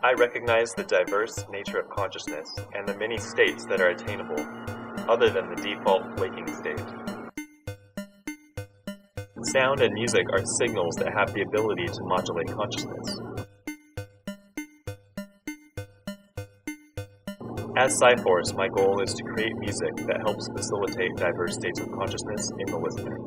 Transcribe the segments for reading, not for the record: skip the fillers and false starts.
I recognize the diverse nature of consciousness and the many states that are attainable, other than the default waking state. Sound and music are signals that have the ability to modulate consciousness. As Cyforce, my goal is to create music that helps facilitate diverse states of consciousness in the listener.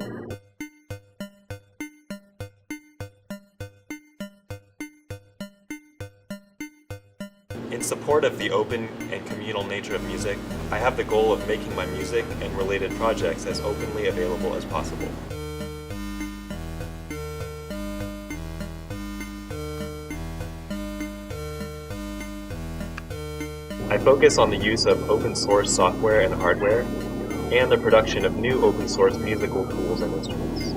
In support of the open and communal nature of music, I have the goal of making my music and related projects as openly available as possible. I focus on the use of open source software and hardware, and the production of new open source musical tools and instruments.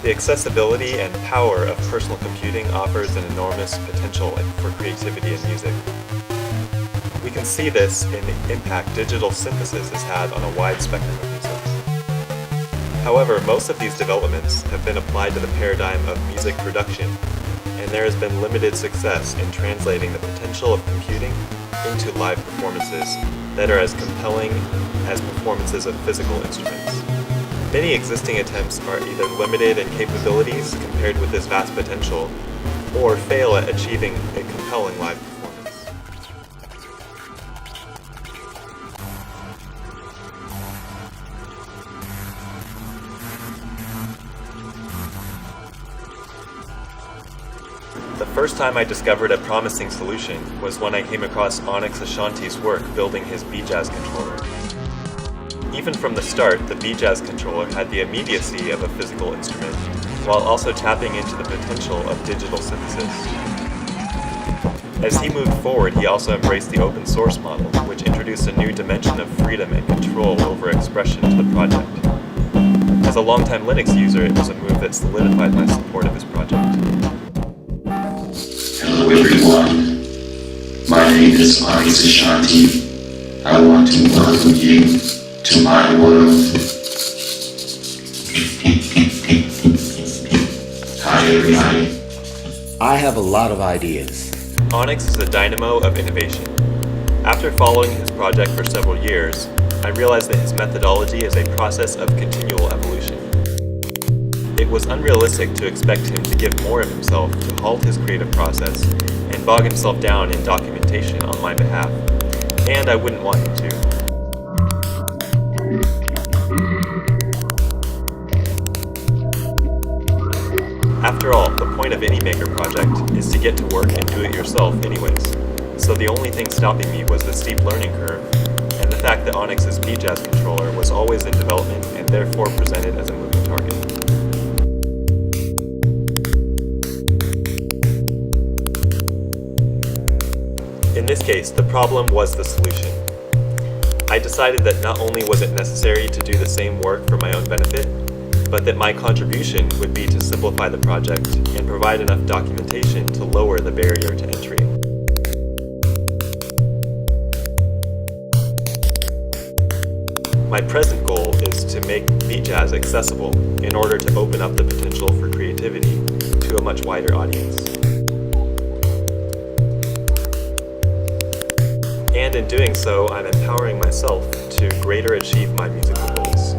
The accessibility and power of personal computing offers an enormous potential for creativity in music. We can see this in the impact digital synthesis has had on a wide spectrum of music. However, most of these developments have been applied to the paradigm of music production, and there has been limited success in translating the potential of computing into live performances that are as compelling as performances of physical instruments. Many existing attempts are either limited in capabilities compared with this vast potential, or fail at achieving a compelling live performance. The first time I discovered a promising solution was when I came across Onyx Ashanti's work building his BJazz controller. Even from the start, the BJazz controller had the immediacy of a physical instrument, while also tapping into the potential of digital synthesis. As he moved forward, he also embraced the open source model, which introduced a new dimension of freedom and control over expression to the project. As a longtime Linux user, it was a move that solidified my support of his project. Hello everyone, my name is Onyx Ashanti. I want to welcome you to my world. Hi everybody. I have a lot of ideas. Onyx is a dynamo of innovation. After following his project for several years, I realized that his methodology is a process of continual evolution. It was unrealistic to expect him to give more of himself to halt his creative process and bog himself down in documentation on my behalf, and I wouldn't want him to. After all, the point of any maker project is to get to work and do it yourself anyways, so the only thing stopping me was the steep learning curve, and the fact that Onyx's BJazz controller was always in development and therefore presented as a moving target. In this case, the problem was the solution. I decided that not only was it necessary to do the same work for my own benefit, but that my contribution would be to simplify the project and provide enough documentation to lower the barrier to entry. My present goal is to make BJazz accessible in order to open up the potential for creativity to a much wider audience. And in doing so, I'm empowering myself to greater achieve my musical goals.